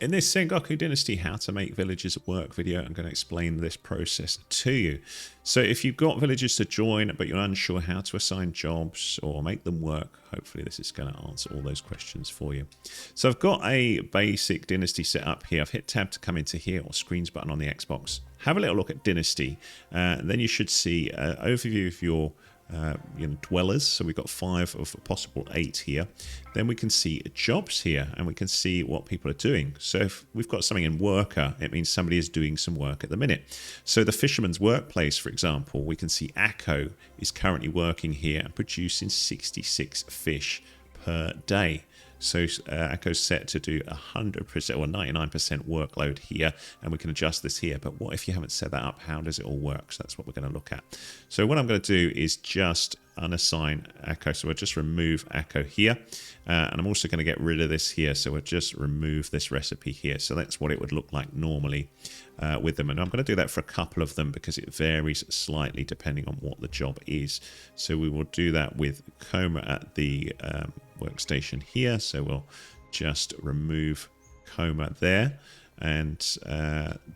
In this Sengoku Dynasty How to Make Villagers Work video, I'm going to explain this process to you. So if you've got villagers to join, but you're unsure how to assign jobs or make them work, hopefully this is going to answer all those questions for you. So I've got a basic Dynasty set up here. I've hit tab to come into here, or screens button on the Xbox. Have a little look at Dynasty. Then you should see an overview of your dwellers. So we've got 5 of a possible 8 here. Then we can see jobs here, and we can see what people are doing. So if we've got something in worker, it means somebody is doing some work at the minute. So the fisherman's workplace, for example, we can see Akko is currently working here and producing 66 fish per day. So Akko's set to do 100% or 99% workload here, and we can adjust this here. But what if you haven't set that up? How does it all work? So that's what we're going to look at. So what I'm going to do is just unassign Akko. So we'll just remove Akko here. And I'm also going to get rid of this here. So we'll just remove this recipe here. So that's what it would look like normally with them. And I'm going to do that for a couple of them because it varies slightly depending on what the job is. So we will do that with Coma at the workstation here. So we'll just remove Coma there. And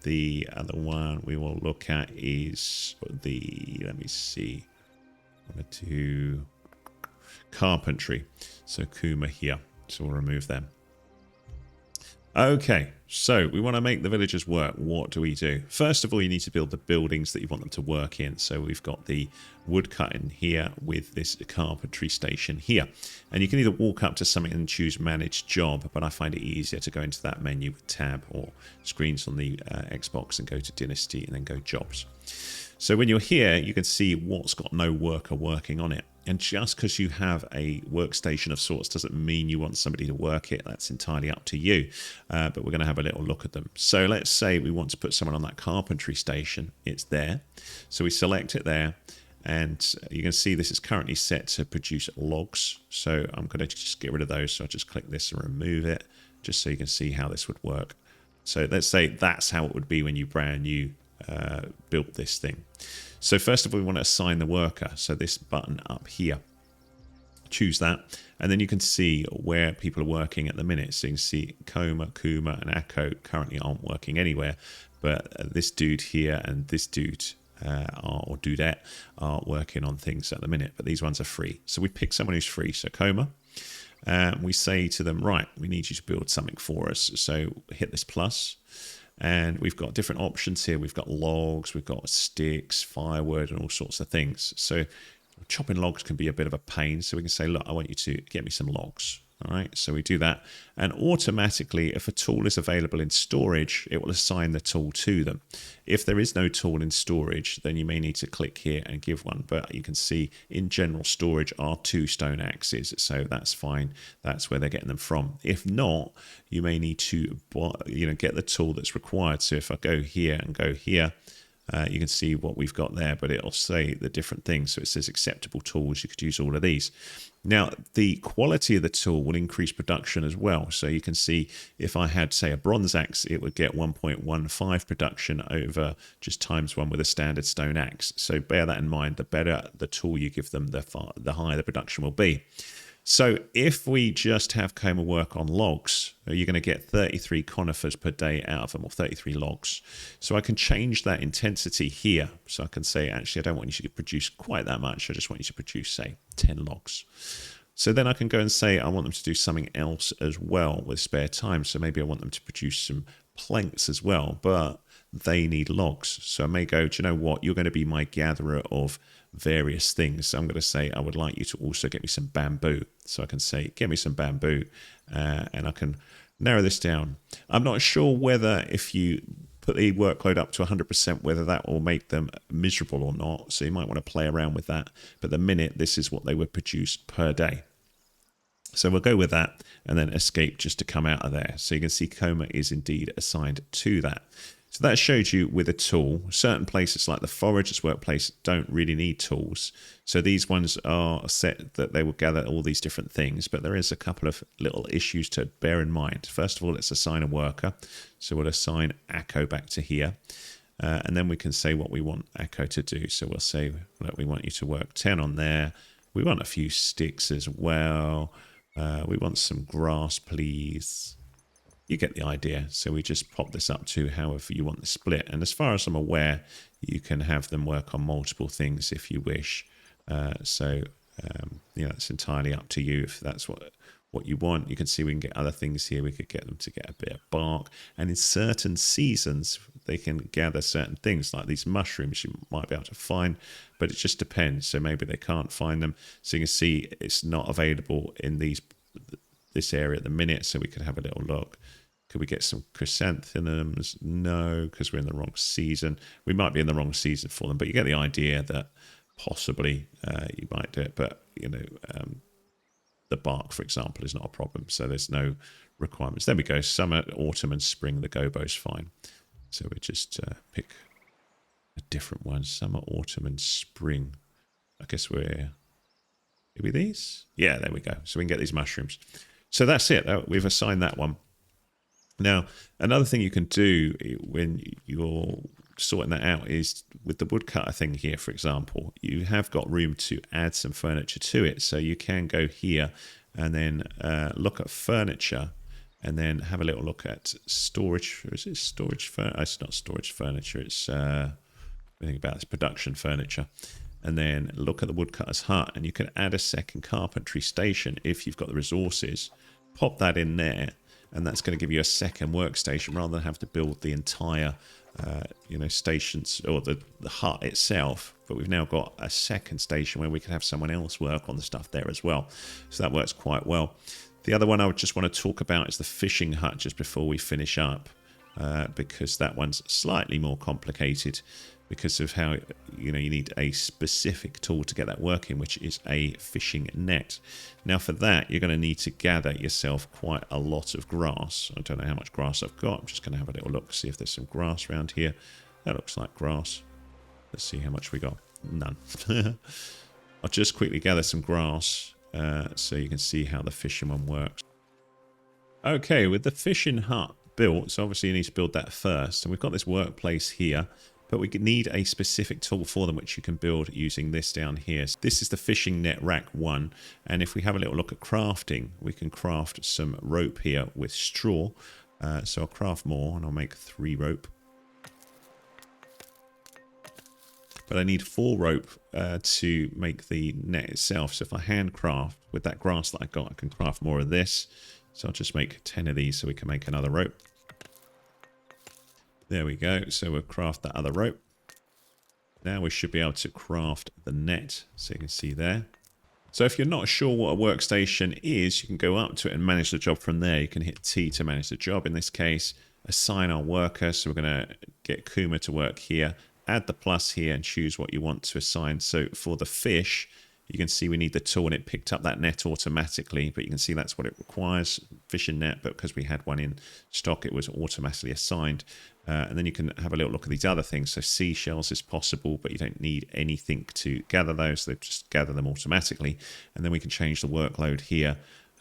the other one we will look at is the, let me see, I'm going to do Carpentry. So Kuma here. So we'll remove them. Okay, so we want to make the villagers work. What do we do? First of all, you need to build the buildings that you want them to work in. So we've got the woodcutting here with this carpentry station here. And you can either walk up to something and choose manage job, but I find it easier to go into that menu with tab or screens on the Xbox and go to Dynasty and then go jobs. So when you're here, you can see what's got no worker working on it. And just because you have a workstation of sorts doesn't mean you want somebody to work it. That's entirely up to you. But we're going to have a little look at them. So let's say we want to put someone on that carpentry station. It's there. So we select it there. And you can see this is currently set to produce logs. So I'm going to just get rid of those. So I'll just click this and remove it, just so you can see how this would work. So let's say that's how it would be when you brand new built this thing. So first of all, we want to assign the worker. So this button up here, choose that. And then you can see where people are working at the minute. So you can see Coma, Kuma, and Akko currently aren't working anywhere. But this dude here and this dude or dudette are working on things at the minute. But these ones are free. So we pick someone who's free. So Coma. We say to them, right, we need you to build something for us. So hit this plus. And we've got different options here. We've got logs, we've got sticks, firewood, and all sorts of things. So chopping logs can be a bit of a pain. So we can say, look, I want you to get me some logs. All right, so we do that. And automatically, if a tool is available in storage, it will assign the tool to them. If there is no tool in storage, then you may need to click here and give one. But you can see in general storage are 2 stone axes. So that's fine. That's where they're getting them from. If not, you may need to get the tool that's required. So if I go here and go here, you can see what we've got there, but it'll say the different things. So it says acceptable tools. You could use all of these. Now, the quality of the tool will increase production as well. So you can see if I had, say, a bronze axe, it would get 1.15 production over just ×1 with a standard stone axe. So bear that in mind. The better the tool you give them, the higher the production will be. So if we just have Coma work on logs, you're going to get 33 conifers per day out of them, or 33 logs. So I can change that intensity here. So I can say, actually, I don't want you to produce quite that much. I just want you to produce, say, 10 logs. So then I can go and say, I want them to do something else as well with spare time. So maybe I want them to produce some planks as well, but they need logs. So I may go, do you know what? You're going to be my gatherer of various things. So I'm going to say, I would like you to also get me some bamboo. So I can say, get me some bamboo, and I can narrow this down. I'm not sure whether if you put the workload up to 100%, whether that will make them miserable or not. So you might want to play around with that. But the minute, this is what they would produce per day. So we'll go with that and then escape just to come out of there. So you can see Coma is indeed assigned to that. So that shows you with a tool. Certain places like the forager's workplace don't really need tools. So these ones are set that they will gather all these different things, but there is a couple of little issues to bear in mind. First of all, let's assign a worker. So we'll assign Akko back to here. And then we can say what we want Akko to do. So we'll say, look, we want you to work 10 on there. We want a few sticks as well. We want some grass, please. you get the idea. So we just pop this up to however you want the split. And as far as I'm aware, you can have them work on multiple things if you wish. It's entirely up to you if that's what you want. You can see we can get other things here. We could get them to get a bit of bark. And in certain seasons, they can gather certain things like these mushrooms you might be able to find, but it just depends. So maybe they can't find them. So you can see it's not available in this area at the minute. So we could have a little look. Could we get some chrysanthemums? No, because we're in the wrong season. We might be in the wrong season for them, but you get the idea that possibly you might do it. But, the bark, for example, is not a problem. So there's no requirements. There we go. Summer, autumn, and spring, the gobo's fine. So we just pick a different one. Summer, autumn, and spring. I guess maybe these? Yeah, there we go. So we can get these mushrooms. So that's it. We've assigned that one. Now, another thing you can do when you're sorting that out is with the woodcutter thing here, for example, you have got room to add some furniture to it. So you can go here and then look at furniture and then have a little look at storage. Is it storage furniture? It's not storage furniture. It's think about this production furniture. And then look at the woodcutter's hut, and you can add a second carpentry station if you've got the resources. Pop that in there, and that's going to give you a second workstation rather than have to build the entire stations or the hut itself. But we've now got a second station where we can have someone else work on the stuff there as well. So that works quite well. The other one I would just want to talk about is the fishing hut just before we finish up, because that one's slightly more complicated because of how you need a specific tool to get that working, which is a fishing net. Now for that, you're going to need to gather yourself quite a lot of grass. I don't know how much grass I've got. I'm just going to have a little look, see if there's some grass around here. That looks like grass. Let's see how much we got. None. I'll just quickly gather some grass so you can see how the fishing one works. Okay, with the fishing hut built, so obviously you need to build that first. And we've got this workplace here, but we need a specific tool for them, which you can build using this down here. So this is the fishing net rack 1. And if we have a little look at crafting, we can craft some rope here with straw. So I'll craft more and I'll make 3 rope. But I need 4 rope to make the net itself. So if I handcraft with that grass that I got, I can craft more of this. So I'll just make 10 of these so we can make another rope. There we go. So we'll craft that other rope. Now we should be able to craft the net. So you can see there. So if you're not sure what a workstation is, you can go up to it and manage the job from there. You can hit T to manage the job. In this case, assign our worker. So we're going to get Kuma to work here. Add the plus here and choose what you want to assign. So for the fish, you can see we need the tool and it picked up that net automatically, but you can see that's what it requires, fishing net, but because we had one in stock, it was automatically assigned. And then you can have a little look at these other things. So seashells is possible, but you don't need anything to gather those. They just gather them automatically. And then we can change the workload here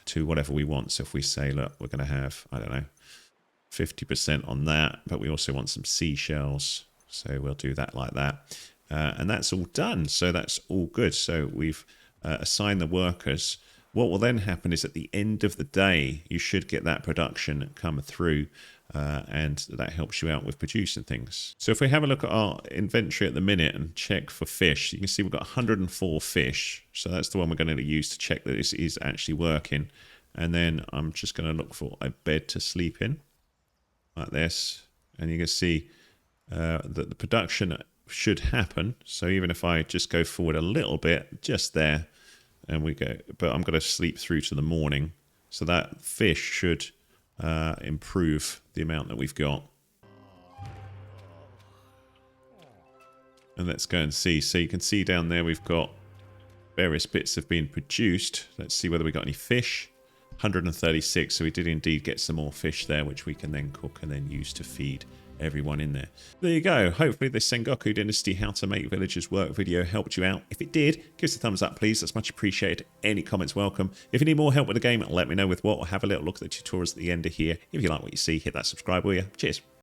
to whatever we want. So if we say, look, we're going to have, I don't know, 50% on that, but we also want some seashells. So we'll do that like that. And that's all done. So that's all good. So we've assigned the workers. What will then happen is at the end of the day, you should get that production come through. And that helps you out with producing things. So if we have a look at our inventory at the minute and check for fish, you can see we've got 104 fish. So that's the one we're going to use to check that this is actually working. And then I'm just going to look for a bed to sleep in like this. And you can see that the production should happen. So even if I just go forward a little bit, just there, and we go, but I'm going to sleep through to the morning. So that fish should improve the amount that we've got. And let's go and see. So you can see down there we've got various bits have been produced. Let's see whether we got any fish. 136. So we did indeed get some more fish there, which we can then cook and then use to feed everyone in there. There you go. Hopefully this Sengoku Dynasty how to make villagers work video helped you out. If it did, give us a thumbs up please. That's much appreciated. Any comments welcome. If you need more help with the game, let me know with what, or have a little look at the tutorials at the end of here. If you like what you see, hit that subscribe will you. Cheers.